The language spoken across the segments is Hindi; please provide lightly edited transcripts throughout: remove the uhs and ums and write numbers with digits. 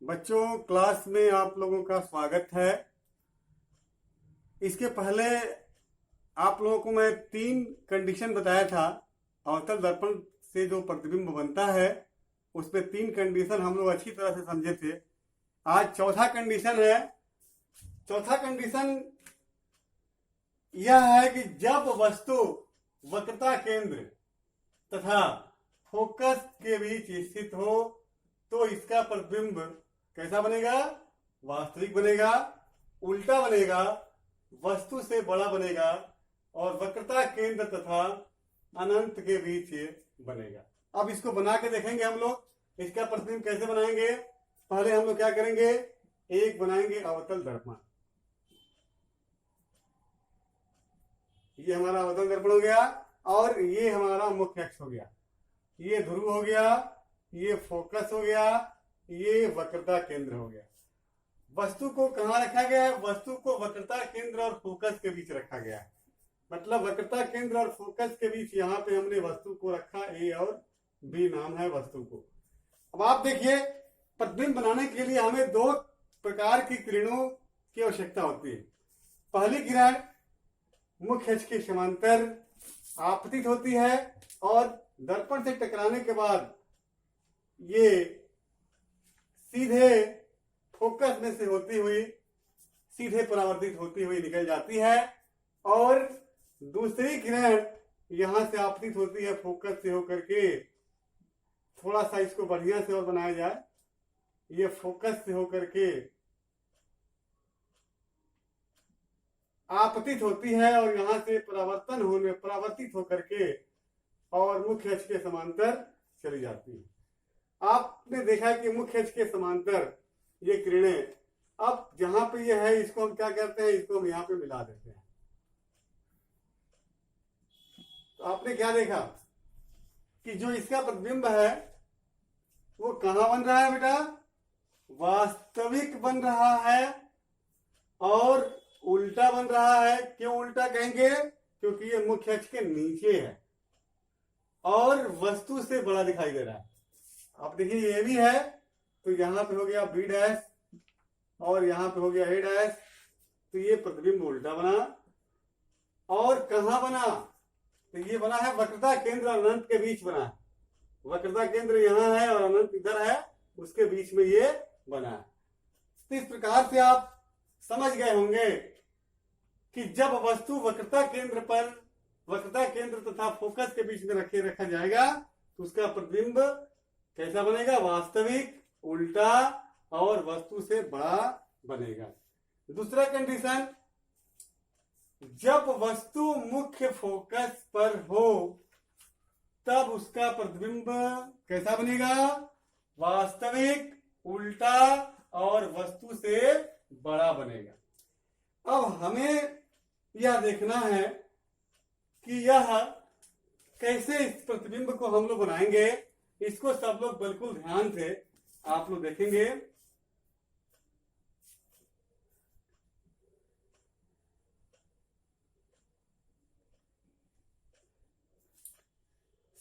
बच्चों, क्लास में आप लोगों का स्वागत है। इसके पहले आप लोगों को मैं 3 कंडीशन बताया था। अवतल दर्पण से जो प्रतिबिंब बनता है उस पे 3 कंडीशन हम लोग अच्छी तरह से समझे थे। आज चौथा कंडीशन है। चौथा कंडीशन यह है कि जब वस्तु वक्रता केंद्र तथा फोकस के बीच स्थित हो तो इसका प्रतिबिंब कैसा बनेगा? वास्तविक बनेगा, उल्टा बनेगा, वस्तु से बड़ा बनेगा और वक्रता केंद्र तथा अनंत के बीच ये बनेगा। अब इसको बना के देखेंगे हम लोग। इसका प्रतिबिंब कैसे बनाएंगे? पहले हम लोग क्या करेंगे, एक बनाएंगे अवतल दर्पण। ये हमारा अवतल दर्पण हो गया और ये हमारा मुख्य अक्ष हो गया, ये ध्रुव हो गया, ये फोकस हो गया, ये वक्रता केंद्र हो गया। वस्तु को कहाँ रखा गया है? वस्तु को वक्रता केंद्र और फोकस के बीच रखा गया है। मतलब वक्रता केंद्र और फोकस के बीच यहाँ पे हमने वस्तु को रखा, ए और बी नाम है वस्तु को। अब आप देखिए, प्रतिबिंब बनाने के लिए हमें 2 प्रकार की किरणों की आवश्यकता होती है। पहली किरण मुख्य अक्ष के समांतर आपतित होती है और दर्पण से टकराने के बाद ये सीधे फोकस में से होती हुई सीधे परावर्तित होती हुई निकल जाती है। और दूसरी किरण यहां से आपतित होती है फोकस से होकर के। थोड़ा सा इसको बढ़िया से और बनाया जाए, ये फोकस से होकर के आपतित होती है और यहां से परावर्तित होकर के और मुख्य अक्ष के समांतर चली जाती है। आपने देखा कि मुख्य अक्ष के समांतर ये किरणें, अब जहां पे ये है इसको हम क्या करते हैं, इसको हम यहाँ पे मिला देते हैं। तो आपने क्या देखा कि जो इसका प्रतिबिंब है वो कहां बन रहा है बेटा? वास्तविक बन रहा है और उल्टा बन रहा है। क्यों उल्टा कहेंगे? क्योंकि ये मुख्य अक्ष के नीचे है और वस्तु से बड़ा दिखाई दे रहा है। आप देखिए, ये भी है तो यहां पे हो गया बी डैश और यहां पे हो गया ए डैश, तो ये प्रतिबिंब उल्टा बना। और कहां बना? तो ये बना है वक्रता केंद्र और अनंत के बीच बना है। वक्रता केंद्र यहां है और अनंत इधर है, उसके बीच में ये बना है। तो इस प्रकार से आप समझ गए होंगे कि जब वस्तु वक्रता केंद्र तथा फोकस के बीच में रखा जाएगा तो उसका प्रतिबिंब कैसा बनेगा? वास्तविक, उल्टा और वस्तु से बड़ा बनेगा। दूसरा कंडीशन, जब वस्तु मुख्य फोकस पर हो तब उसका प्रतिबिंब कैसा बनेगा? वास्तविक, उल्टा और वस्तु से बड़ा बनेगा। अब हमें यह देखना है कि यह कैसे इस प्रतिबिंब को हम लोग बनाएंगे। इसको सब लोग बिल्कुल ध्यान से आप लोग देखेंगे।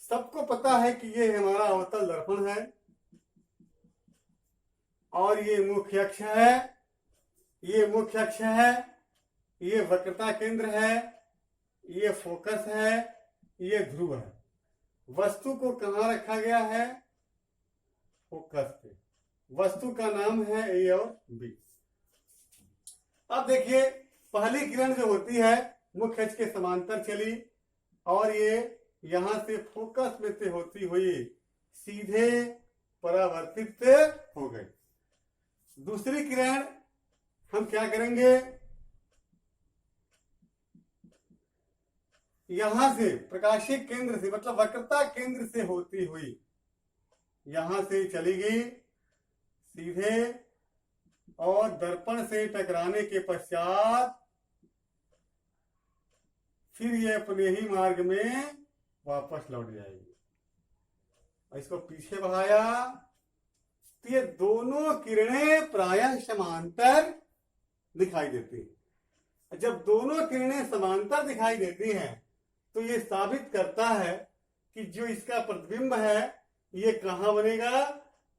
सबको पता है कि ये हमारा अवतल दर्पण है और ये मुख्य अक्ष है, ये मुख्य अक्ष है, ये वक्रता केंद्र है, ये फोकस है, ये ध्रुव है। वस्तु को कहां रखा गया है? फोकस पे। वस्तु का नाम है ए और बी। अब देखिए, पहली किरण जो होती है मुख्य अक्ष के समांतर चली और ये यहां से फोकस में से होती हुई सीधे परावर्तित हो गई। दूसरी किरण हम क्या करेंगे, यहां से प्रकाशीय केंद्र से मतलब वक्रता केंद्र से होती हुई यहां से चली गई सीधे और दर्पण से टकराने के पश्चात फिर ये अपने ही मार्ग में वापस लौट जाएगी। और इसको पीछे बढ़ाया तो ये दोनों किरणें प्रायः समांतर दिखाई देती है। जब दोनों किरणें समांतर दिखाई देती हैं तो ये साबित करता है कि जो इसका प्रतिबिंब है ये कहां बनेगा?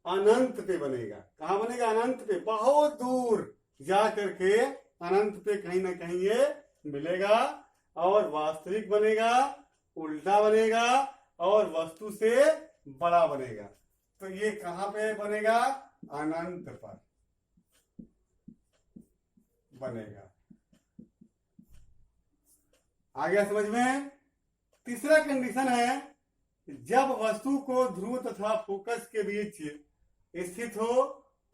अनंत पे बनेगा। कहां बनेगा? अनंत पे, बहुत दूर जा करके अनंत पे कहीं ना कहीं ये मिलेगा। और वास्तविक बनेगा, उल्टा बनेगा और वस्तु से बड़ा बनेगा। तो ये कहां पे बनेगा? अनंत पर बनेगा। आ गया समझ में? तीसरा कंडीशन है, जब वस्तु को ध्रुव तथा फोकस के बीच स्थित हो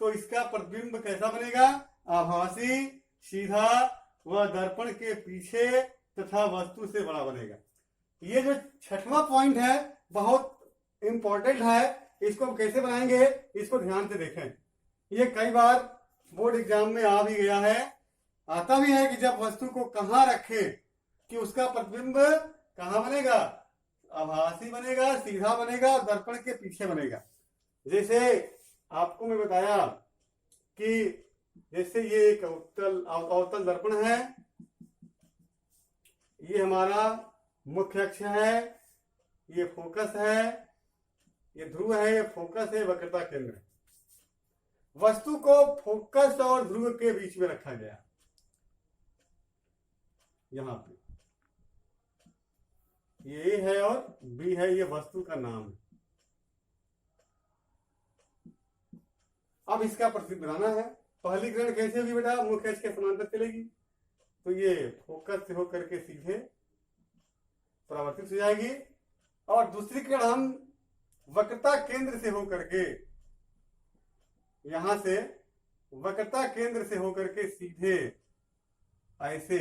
तो इसका प्रतिबिंब कैसा बनेगा? आभासी, सीधा व दर्पण के पीछे तथा वस्तु से बड़ा बनेगा। ये जो छठवां पॉइंट है बहुत इंपॉर्टेंट है। इसको हम कैसे बनाएंगे, इसको ध्यान से देखें। ये कई बार बोर्ड एग्जाम में आ भी गया है, आता भी है कि जब वस्तु को कहां रखें कि उसका प्रतिबिंब कहां बनेगा? आभासी बनेगा, सीधा बनेगा और दर्पण के पीछे बनेगा। जैसे आपको मैं बताया कि जैसे ये एक अवतल दर्पण है, ये हमारा मुख्य अक्ष है, ये फोकस है, ये ध्रुव है, ये फोकस है, वक्रता केंद्र है। वस्तु को फोकस और ध्रुव के बीच में रखा गया, यहां पे ये ए है और बी है, ये वस्तु का नाम है। अब इसका प्रतिबिंब बनाना है। पहली किरण कैसे होगी बेटा? मुख्य अक्ष के समांतर चलेगी, तो ये फोकस से होकर के सीधे परावर्तित हो जाएगी। और दूसरी किरण हम वक्रता केंद्र से होकर के, यहां से वक्रता केंद्र से होकर के सीधे ऐसे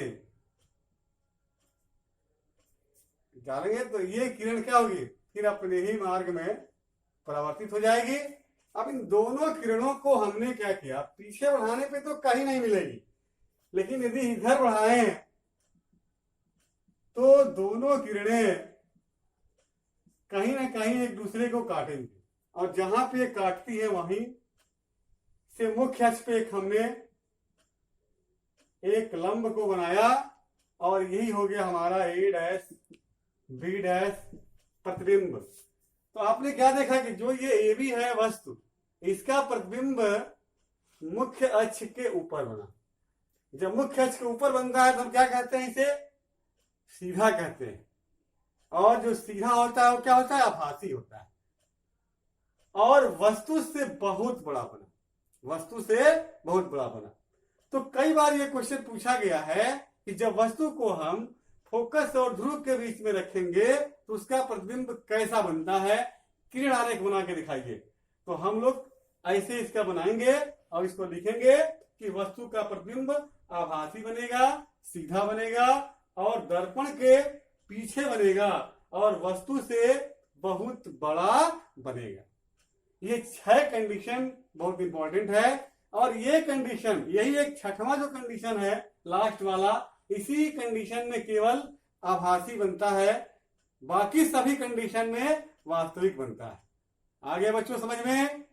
डालेंगे तो ये किरण क्या होगी? फिर अपने ही मार्ग में परावर्तित हो जाएगी। अब इन दोनों किरणों को हमने क्या किया? पीछे बढ़ाने पे तो कहीं नहीं मिलेगी, लेकिन यदि इधर बढ़ाएं तो दोनों किरणें कहीं ना कहीं एक दूसरे को काटेंगी। और जहां पे काटती है वहीं से मुख्य अक्ष पे हमने एक लंब को बनाया और यही हो गया हमारा ए डैश बी डैश प्रतिबिंब। तो आपने क्या देखा कि जो ये ए बी है वस्तु, इसका प्रतिबिंब मुख्य अक्ष के ऊपर बना। जब मुख्य अक्ष के ऊपर बनता है तो हम क्या कहते हैं? इसे सीधा कहते हैं। और जो सीधा होता है वो क्या होता है? आभासी होता है। और वस्तु से बहुत बड़ा बना, वस्तु से बहुत बड़ा बना। तो कई बार ये क्वेश्चन पूछा गया है कि जब वस्तु को हम फोकस और ध्रुव के बीच में रखेंगे तो उसका प्रतिबिंब कैसा बनता है? किरण आरेख बना के दिखाइए। तो हम लोग ऐसे इसका बनाएंगे और इसको लिखेंगे कि वस्तु का प्रतिबिंब आभासी बनेगा, सीधा बनेगा और दर्पण के पीछे बनेगा और वस्तु से बहुत बड़ा बनेगा। ये 6 कंडीशन बहुत इंपॉर्टेंट है। और ये कंडीशन, यही एक छठवां जो कंडीशन है लास्ट वाला, इसी कंडीशन में केवल आभासी बनता है, बाकी सभी कंडीशन में वास्तविक बनता है। आगे बच्चों समझ में?